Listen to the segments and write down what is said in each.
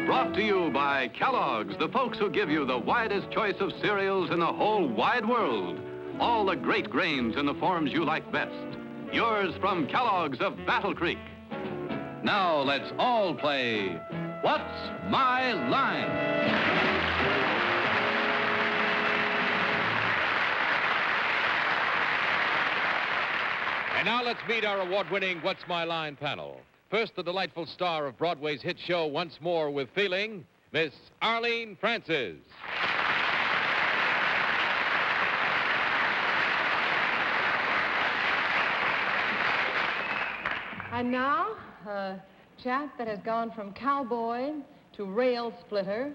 Brought to you by Kellogg's, the folks who give you the widest choice of cereals in the whole wide world. All the great grains in the forms you like best. Yours from Kellogg's of Battle Creek. Now let's all play What's My Line? And now let's meet our award-winning What's My Line panel. First, the delightful star of Broadway's hit show Once More with Feeling, Miss Arlene Francis. And now, a chap that has gone from cowboy to rail splitter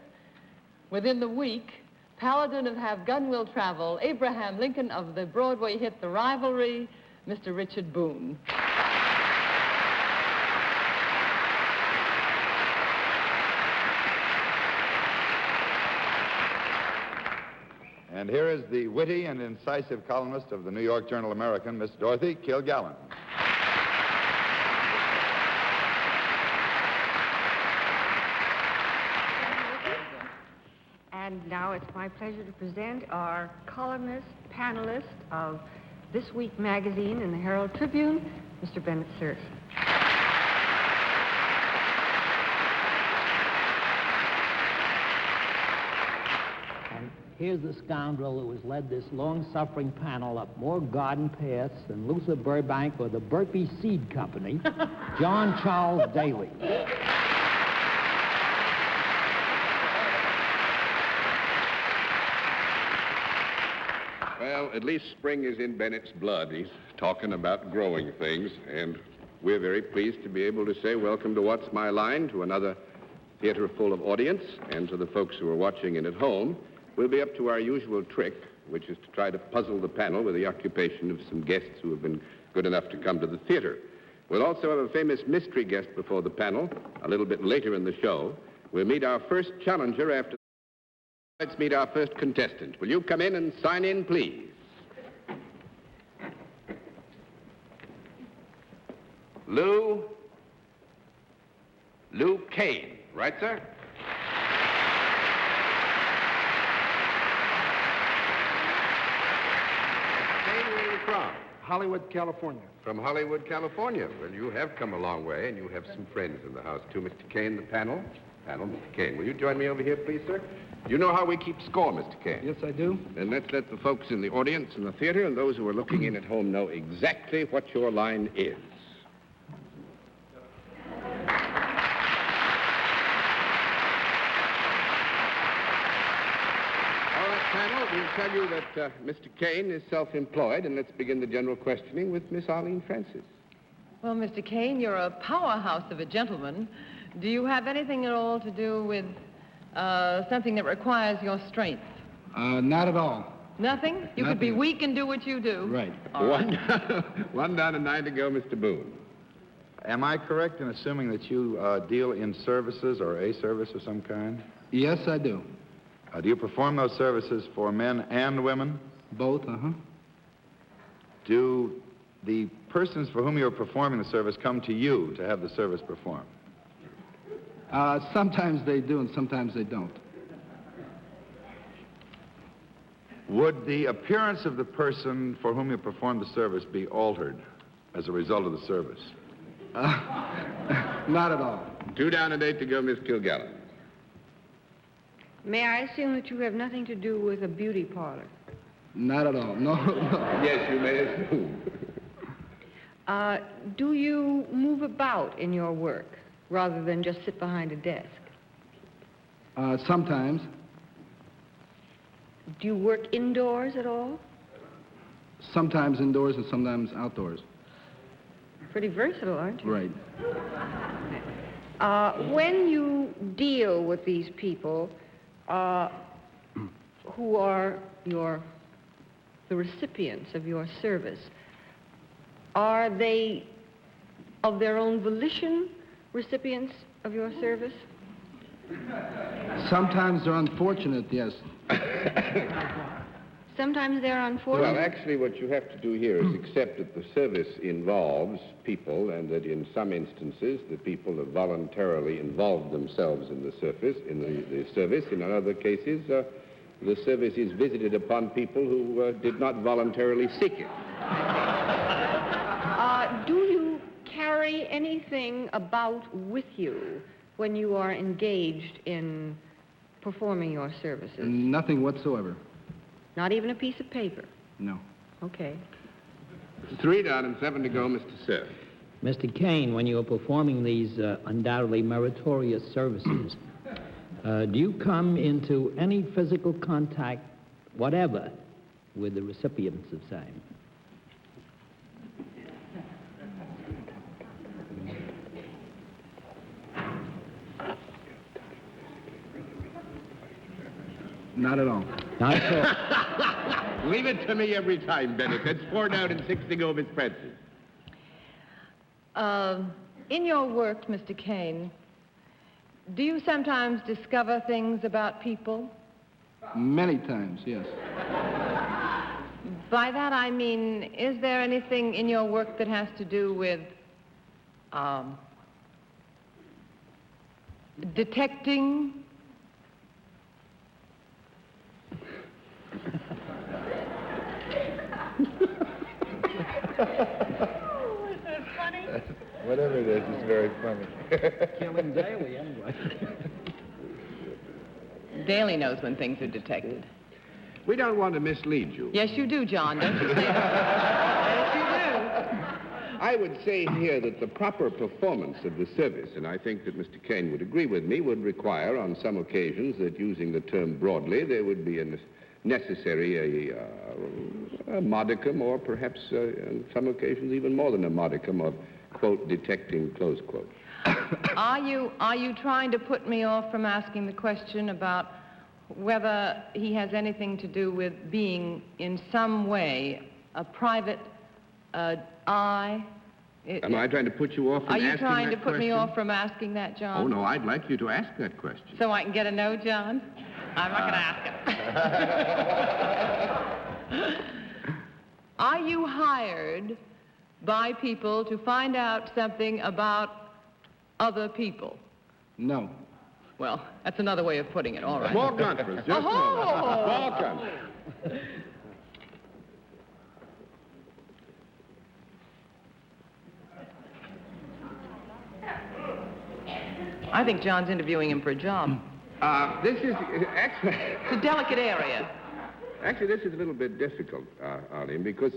within the week, paladin of Have Gun Will Travel, Abraham Lincoln of the Broadway hit The Rivalry, Mr. Richard Boone. And here is the witty and incisive columnist of the New York Journal-American, Miss Dorothy Kilgallen. And now it's my pleasure to present our columnist, panelist of This Week magazine and the Herald Tribune, Mr. Bennett, Cerf. Here's the scoundrel who has led this long-suffering panel up more garden paths than Luther Burbank or the Burpee Seed Company, John Charles Daly. Well, at least spring is in Bennett's blood. He's talking about growing things, and we're very pleased to be able to say welcome to What's My Line, to another theater full of audience, and to the folks who are watching in at home. We'll be up to our usual trick, which is to try to puzzle the panel with the occupation of some guests who have been good enough to come to the theater. We'll also have a famous mystery guest before the panel a little bit later in the show. We'll meet our first challenger after... Let's meet our first contestant. Will you come in and sign in, please? Lou Kane. Right, sir? From? Hollywood, California. From Hollywood, California. Well, you have come a long way, and you have some friends in the house, too. Mr. Kane, the panel. Mr. Kane, will you join me over here, please, sir? You know how we keep score, Mr. Kane? Yes, I do. Then let's let the folks in the audience in the theater and those who are looking in at home know exactly what your line is. Panel, we'll tell you that Mr. Kane is self-employed, and let's begin the general questioning with Miss Arlene Francis. Well, Mr. Kane, you're a powerhouse of a gentleman. Do you have anything at all to do with something that requires your strength? Not at all. Nothing? You could be weak and do what you do. Right. One down and 9 to go, Mr. Boone. Am I correct in assuming that you deal in services or a service of some kind? Yes, I do. Do you perform those services for men and women? Both, Do the persons for whom you're performing the service come to you to have the service performed? Sometimes they do and sometimes they don't. Would the appearance of the person for whom you perform the service be altered as a result of the service? Not at all. 2 down and 8 to go, Miss Kilgallen. May I assume that you have nothing to do with a beauty parlor? Not at all. No. Yes, you may assume. Do you move about in your work rather than just sit behind a desk? Sometimes. Do you work indoors at all? Sometimes indoors and sometimes outdoors. Pretty versatile, aren't you? Right. When you deal with these people who are the recipients of your service, are they of their own volition recipients of your service? Sometimes they're unfortunate, yes. Sometimes they're unfortunate. Well, actually, what you have to do here is accept that the service involves people, and that in some instances the people have voluntarily involved themselves in the service. In other cases, the service is visited upon people who did not voluntarily seek it. Do you carry anything about with you when you are engaged in performing your services? Nothing whatsoever. Not even a piece of paper? No. Okay. 3 down and 7 to go, Mr. Cerf. Mr. Crain, when you are performing these undoubtedly meritorious services, do you come into any physical contact whatever with the recipients of same? Not at all. Not at all. Leave it to me every time, Bennett. That's 4 down and 6 to go, Miss Francis. In your work, Mr. Crain, do you sometimes discover things about people? Many times, yes. By that I mean, is there anything in your work that has to do with detecting? Whatever it is, it's very funny. Killing daily, anyway. Daly knows when things are detected. We don't want to mislead you. Yes, you do, John, don't you say that? Yes, you do. I would say here that the proper performance of the service, and I think that Mr. Crain would agree with me, would require on some occasions that, using the term broadly, there would be a modicum, or perhaps on some occasions even more than a modicum of, quote, detecting, close quote. Are you trying to put me off from asking the question about whether he has anything to do with being in some way a private eye? Am I trying to put you off from asking that question? Are you trying to put me off from asking that, John? Oh, no, I'd like you to ask that question. So I can get a no, John? I'm not going to ask it. Are you hired by people to find out something about other people? No. Well, that's another way of putting it, all right. Small conference, just a moment. Small conference. I think John's interviewing him for a job. This is actually... It's a delicate area. Actually, this is a little bit difficult, Arlene, because,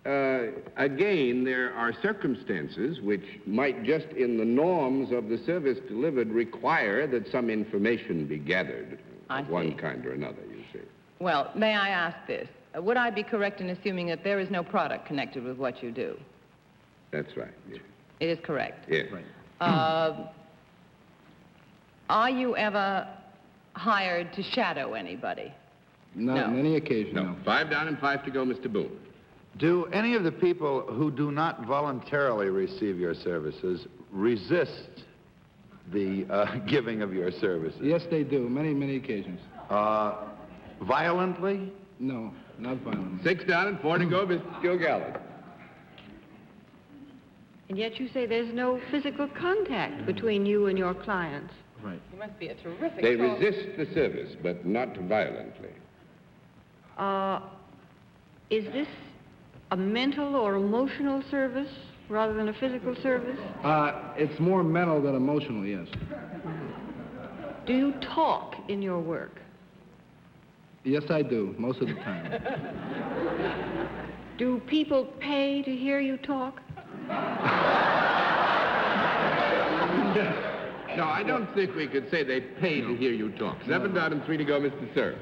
again, there are circumstances which might, just in the norms of the service delivered, require that some information be gathered of one kind or another, you see. Well, may I ask this? Would I be correct in assuming that there is no product connected with what you do? That's right, yes. It is correct. Yes. Right. Are you ever hired to shadow anybody? Not on any occasion, No. no. 5 down and 5 to go, Mr. Boone. Do any of the people who do not voluntarily receive your services resist the giving of your services? Yes, they do. Many, many occasions. Violently? No, not violently. 6 down and 4 to go, Mr. Kilgallen. And yet you say there's no physical contact between you and your clients. Right. You must be a terrific They talker. resist the service, but not violently. Is this a mental or emotional service rather than a physical service? It's more mental than emotional, yes. Do you talk in your work? Yes, I do, most of the time. Do people pay to hear you talk? No, I don't think we could say they pay to hear you talk. 7 down and 3 to go, Mr. Cerf.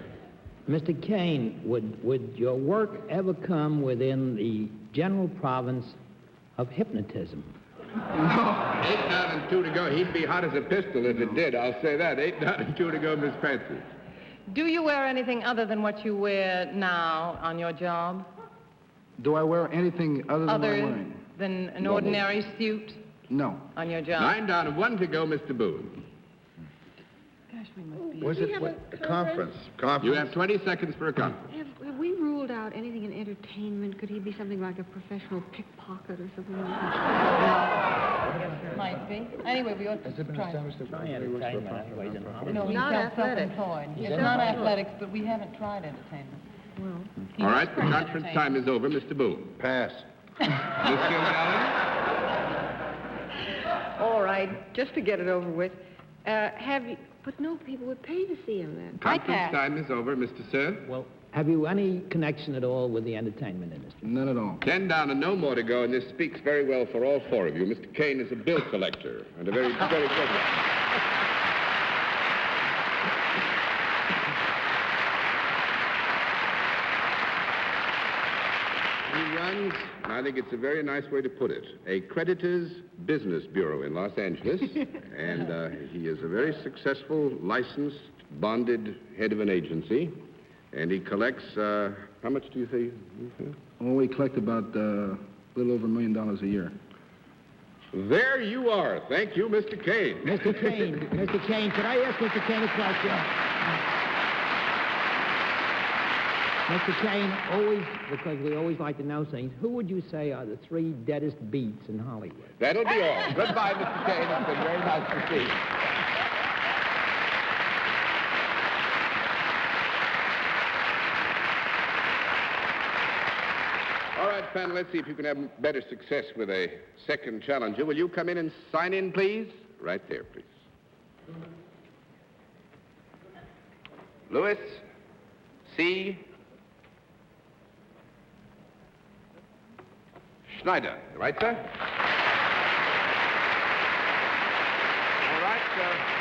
Mr. Crain, would your work ever come within the general province of hypnotism? No. 8 down and 2 to go. He'd be hot as a pistol if it did, I'll say that. 8 down and 2 to go, Miss Francis. Do you wear anything other than what you wear now on your job? Do I wear anything other than what I'm wearing? Than an ordinary suit No. on your job? 9 down and 1 to go, Mr. Boone. Gosh, we must be. Was it what? A conference? Conference? You have 20 seconds for a conference. Have we ruled out anything in entertainment? Could he be something like a professional pickpocket or something like that? Might be. Anyway, we ought to try. Try entertainment anyways in Hollywood. No, he's Not athletics. self-employed. He's It's not self-employed. athletics, but we haven't tried entertainment. Well, All right, the conference time is over. Mr. Boone. Pass. Miss Kilgallen? all right, just to get it over with. Have you... But no, people would pay to see him then. Conference time is over. Mr. Cerf? Well, have you any connection at all with the entertainment industry? None at all. 10 down and no more to go, and this speaks very well for all four of you. Mr. Crain is a bill collector, and a very, very good one. He runs, and I think it's a very nice way to put it, a creditor's business bureau in Los Angeles, and he is a very successful, licensed, bonded head of an agency, and he collects, how much do you say? Well, we collect about a little over $1 million a year. There you are. Thank you, Mr. Crain. Mr. Crain, Mr. Crain, could I ask Mr. Crain a question? Mr. Crain, always, because we always like to know things, who would you say are the 3 deadest beats in Hollywood? That'll be all. Goodbye, Mr. Crain. It's been very nice to see you. All right, panel, let's see if you can have better success with a second challenger. Will you come in and sign in, please? Right there, please. Lewis, C. Schneider. Right, sir? All right,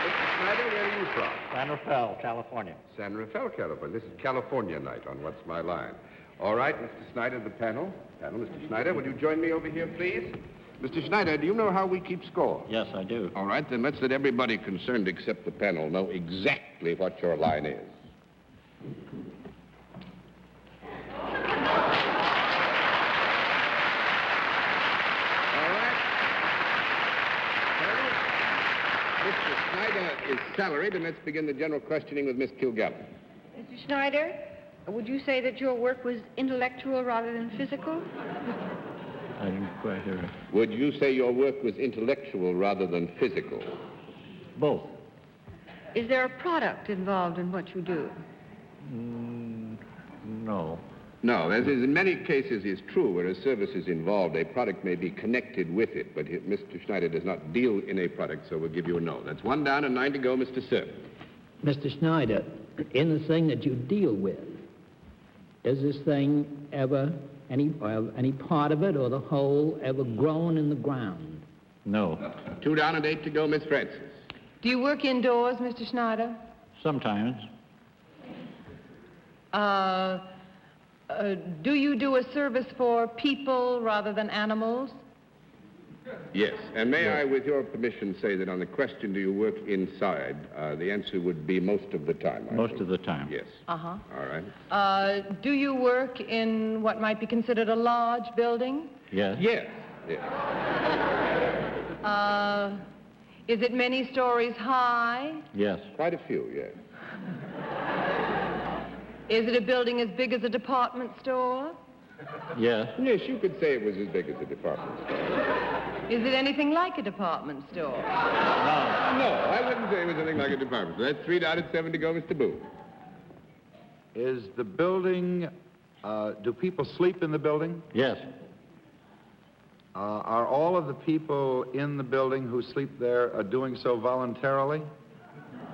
Mr. Schneider, where are you from? San Rafael, California. San Rafael, California. This is California night on What's My Line. All right, Mr. Schneider, the panel. Mr. Schneider, would you join me over here, please? Mr. Schneider, do you know how we keep score? Yes, I do. All right, then let's let everybody concerned except the panel know exactly what your line is. All right. Panel, Mr. Schneider is salaried, and let's begin the general questioning with Miss Kilgallen. Mr. Schneider, would you say that your work was intellectual rather than physical? I didn't quite hear it. Would you say your work was intellectual rather than physical? Both. Is there a product involved in what you do? No. No, as is in many cases is true, where a service is involved, a product may be connected with it, but Mr. Schneider does not deal in a product, so we'll give you a no. That's 1 down and 9 to go, Mr. Cerf. Mr. Schneider, in the thing that you deal with, is this thing ever, any part of it or the whole, ever grown in the ground? No. 2 down and 8 to go, Miss Francis. Do you work indoors, Mr. Schneider? Sometimes. Do you do a service for people rather than animals? Yes, and may I, with your permission, say that on the question, do you work inside, the answer would be most of the time. Most of the time. Yes. Uh-huh. All right. Do you work in what might be considered a large building? Yes. Yes. Yes. Is it many stories high? Yes. Quite a few, yes. Is it a building as big as a department store? Yes. Yes, you could say it was as big as a department store. Is it anything like a department store? No, I wouldn't say it was anything like a department store. That's 3 down and 7 to go, Mr. Boone. Is the building, do people sleep in the building? Yes. Are all of the people in the building who sleep there doing so voluntarily?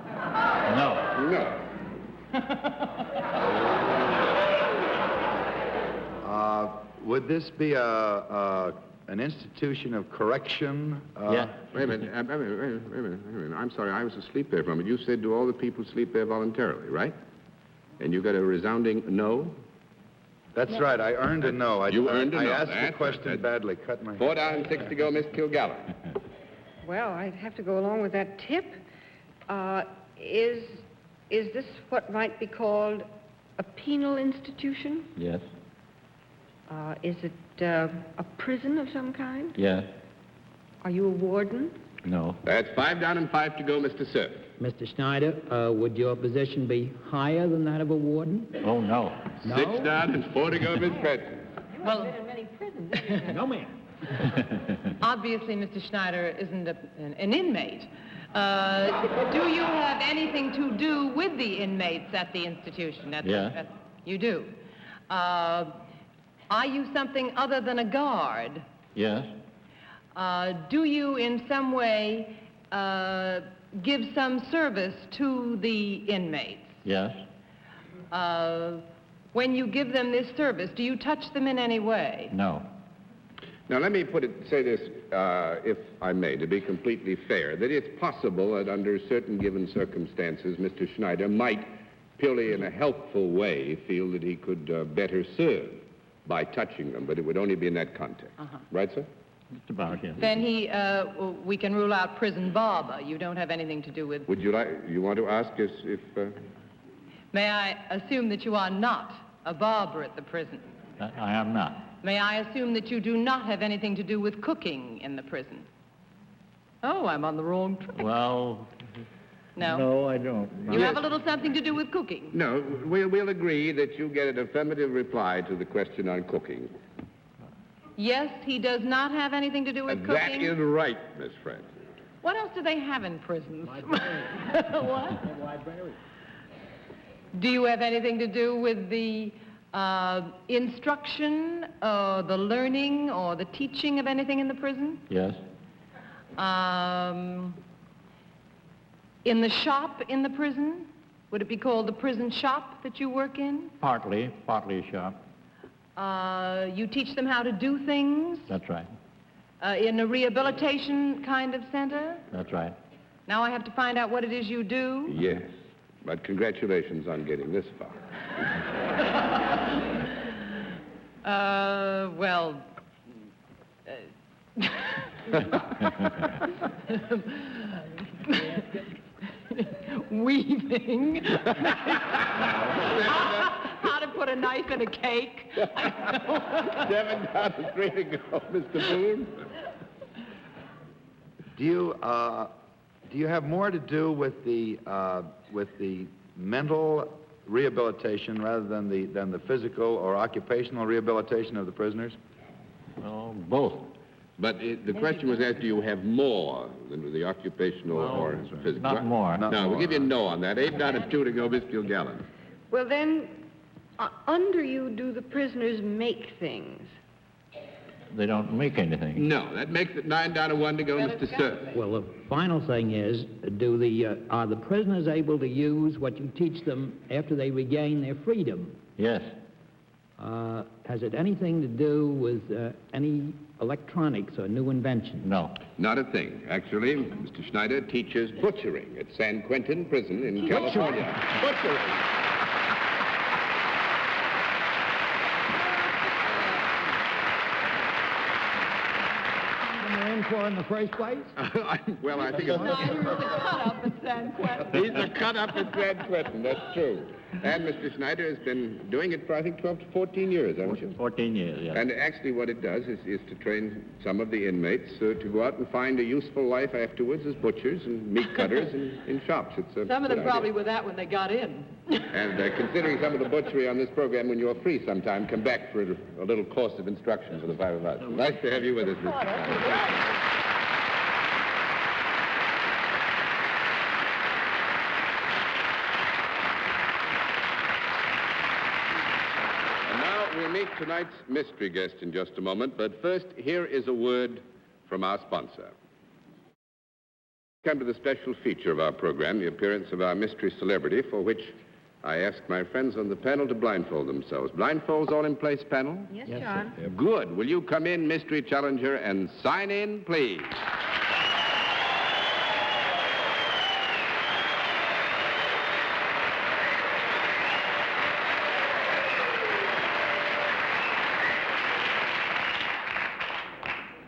No. No. Would this be an institution of correction? Yeah. Wait a minute. Wait a minute. I'm sorry, I was asleep there for a minute. You said, do all the people sleep there voluntarily, right? And you got a resounding no? That's right. I earned a no. You earned a no. I asked the That's question right. badly. Cut my... 4 down and 6 to go, Miss Kilgallen. Well, I'd have to go along with that tip. Is this what might be called a penal institution? Yes. Is it a prison of some kind? Yes. Are you a warden? No. That's 5 down and 5 to go, Mr. Cerf. Mr. Schneider, would your position be higher than that of a warden? Oh, no. No? Sits down and 40 go, Miss Crain. Well, in many prisons. No, ma'am. obviously, Mr. Schneider isn't an inmate. Do you have anything to do with the inmates at the institution? Yeah. You do. Are you something other than a guard? Yes. Do you in some way give some service to the inmates? Yes. When you give them this service, do you touch them in any way? No. Now, let me say this, if I may, to be completely fair, that it's possible that under certain given circumstances, Mr. Schneider might, purely in a helpful way, feel that he could better serve by touching them, but it would only be in that context. Right, sir? Just about, yes. Then we can rule out prison barber. You don't have anything to do with... Would you want to ask us if... May I assume that you are not a barber at the prison? I am not. May I assume that you do not have anything to do with cooking in the prison? Oh, I'm on the wrong track. Well, No? no, I don't. You have a little something to do with cooking? No, we'll agree that you get an affirmative reply to the question on cooking. Yes, he does not have anything to do with That cooking? is right, Miss Francis. What else do they have in prisons? What? Do you have anything to do with the instruction, the learning, or the teaching of anything in the prison? Yes. In the shop in the prison? Would it be called the prison shop that you work in? Partly a shop. You teach them how to do things? That's right. In a rehabilitation kind of center? That's right. Now I have to find out what it is you do? Yes, but congratulations on getting this far. Well... Weaving. How to put a knife in a cake. 7 down to 3 to go, Mr. Boone. Do you have more to do with the mental rehabilitation rather than the physical or occupational rehabilitation of the prisoners? Well, both. But the question was asked, do you have more than the occupational or physical? Not more. No, we'll give you a no on that. 8 down to 2 to go, Miss Kilgallen. Well, then, under you, do the prisoners make things? They don't make anything. No, that makes it 9 down to 1 to go, Mr. Cerf. Well, the final thing is, are the prisoners able to use what you teach them after they regain their freedom? Yes. Has it anything to do with any electronics or new invention? No. Not a thing. Actually, Mr. Schneider teaches butchering at San Quentin Prison in California. Butchering. For in the first place? Well, I think it's... No, he was a cut-up at San Quentin. He's a cut-up at San Quentin, that's true. And Mr. Schneider has been doing it for, I think, 12 to 14 years, haven't you? 14 years, yes. And actually what it does is to train some of the inmates to go out and find a useful life afterwards as butchers and meat cutters in shops. It's a Some of them good probably idea. were that when they got in. And considering some of the butchery on this program, when you're free sometime, come back for a little course of instruction for the 5 of us. Nice to have you with us, Mr. Schneider. We'll meet tonight's mystery guest in just a moment, but first, here is a word from our sponsor. Come to the special feature of our program, the appearance of our mystery celebrity, for which I ask my friends on the panel to blindfold themselves. Blindfolds all in place, panel? Yes, John. Good. Will you come in, mystery challenger, and sign in, please?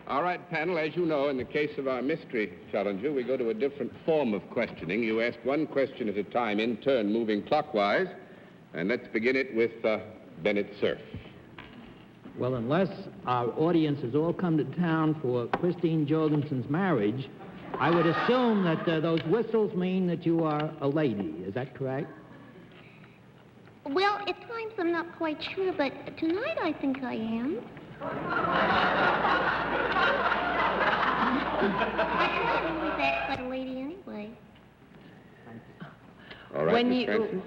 All right, panel, as you know, in the case of our mystery challenger, we go to a different form of questioning. You ask one question at a time, in turn, moving clockwise. And let's begin it with Bennett Cerf. Well, unless our audience has all come to town for Christine Jorgensen's marriage, I would assume that those whistles mean that you are a lady. Is that correct? Well, at times I'm not quite sure, but tonight I think I am. I always act like a lady anyway. All right, When Miss you, Francis?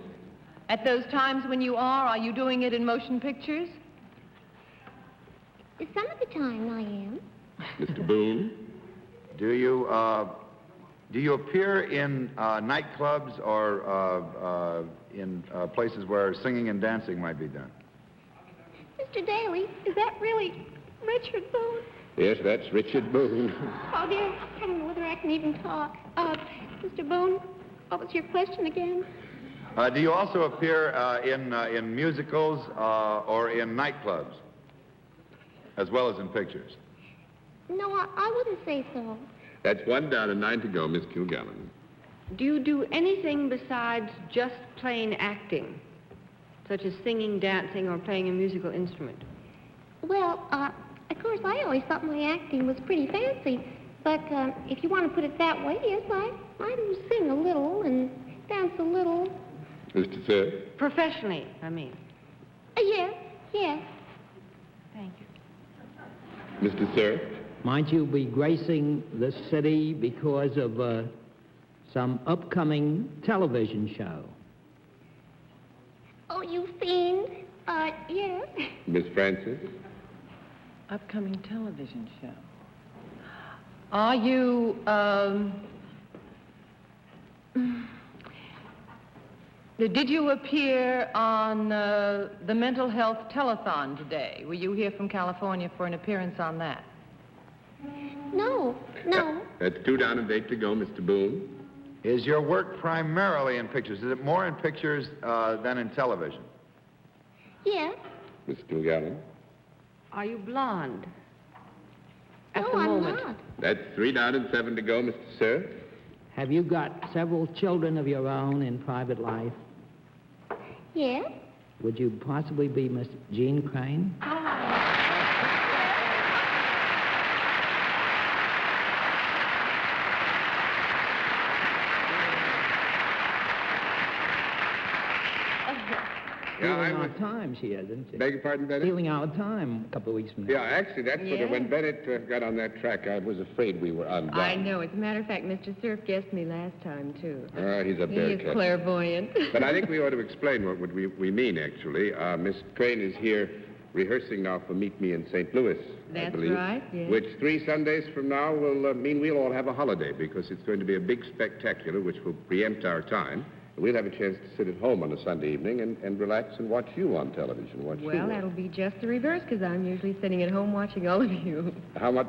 at those times when you are you doing it in motion pictures? Some of the time I am. Mr. Boone? Do you appear in nightclubs or in places where singing and dancing might be done? Mr. Daly, is that really Richard Boone? Yes, that's Richard Boone. Oh, dear, I don't know whether I can even talk. Mr. Boone, what was your question again? Do you also appear in musicals or in nightclubs, as well as in pictures? No, I wouldn't say so. That's 1 down and 9 to go, Miss Kilgallen. Do you do anything besides just plain acting, such as singing, dancing, or playing a musical instrument? Well, of course, I always thought my acting was pretty fancy. But if you want to put it that way, yes, I do sing a little and dance a little. Mr. Cerf? Professionally, I mean. Yes. Thank you. Mr. Cerf? Might you be gracing this city because of some upcoming television show? Oh, you fiend. Yes. Miss Francis? Upcoming television show. Are you, did you appear on the mental health telethon today? Were you here from California for an appearance on that? No. That's 2 down and 8 to go, Mr. Boone. Is your work primarily in pictures? Is it more in pictures than in television? Yes. Miss Kilgallen? Are you blonde? At No, the I'm moment. not. That's 3 down and 7 to go, Mr. Cerf. Have you got several children of your own in private life? Yes. Would you possibly be Miss Jeanne Crain? Stealing our time, she is, isn't she? Beg your pardon, Bennett? Stealing our time a couple of weeks from now. Yeah, actually, that's what, when Bennett got on that track, I was afraid we were undone. I know. As a matter of fact, Mr. Cerf guessed me last time, too. He's a bear He is clairvoyant. But I think we ought to explain what we mean, actually. Miss Crain is here rehearsing now for Meet Me in St. Louis, I That's believe. right, yes. Which 3 Sundays from now will mean we'll all have a holiday, because it's going to be a big spectacular which will preempt our time. We'll have a chance to sit at home on a Sunday evening and relax and watch you on television. Well, that'll be just the reverse, because I'm usually sitting at home watching all of you. How much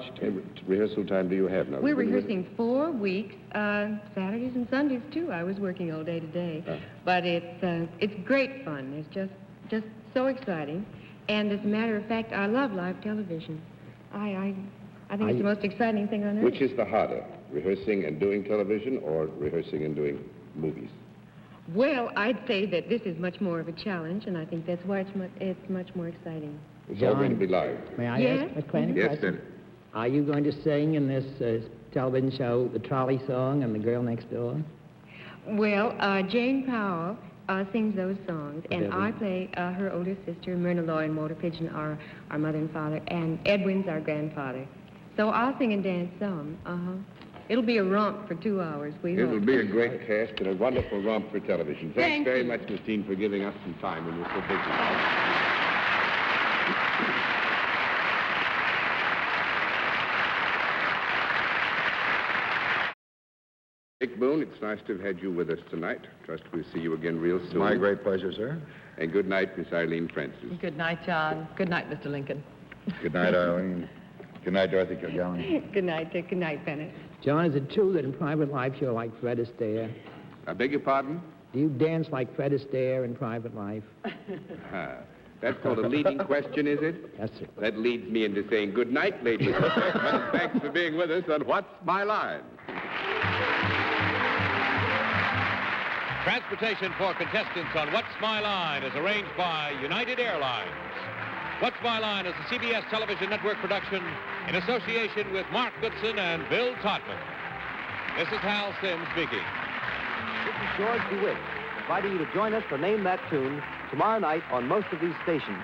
rehearsal time do you have now? We're rehearsing 4 weeks, Saturdays and Sundays, too. I was working all day today. But it's great fun. It's just so exciting. And as a matter of fact, I love live television. I think it's the most exciting thing on earth. Which is the harder, rehearsing and doing television or rehearsing and doing movies? Well, I'd say that this is much more of a challenge, and I think that's why it's much more exciting. It's all going to be live. May I Yes? ask a question? Yes, Bennett. Are you going to sing in this television show the trolley song and the girl next door? Well, Jane Powell sings those songs, and I play her older sister, Myrna Loy and Walter Pigeon, our mother and father, and Edwin's our grandfather. So I'll sing and dance some. It'll be a romp for 2 hours, we hope. It'll be a great cast and a wonderful romp for television. Thanks Thank very you. much, Miss Dean, for giving us some time when we're so busy. Dick Boone, it's nice to have had you with us tonight. Trust we'll see you again real soon. My great pleasure, sir. And good night, Miss Arlene Francis. Good night, John. Good night, Mr. Lincoln. Good night, Arlene. Good night, Dorothy Kilgallen. Good night, Dick. Good night, Bennett. John, is it true that in private life you're like Fred Astaire? I beg your pardon? Do you dance like Fred Astaire in private life? That's called a leading question, is it? That's it. That leads me into saying good night, ladies and gentlemen. Thanks for being with us on What's My Line? Transportation for contestants on What's My Line is arranged by United Airlines. What's My Line is a CBS television network production in association with Mark Goodson and Bill Todman. This is Hal Sims speaking. This is George DeWitt, inviting you to join us for Name That Tune tomorrow night on most of these stations.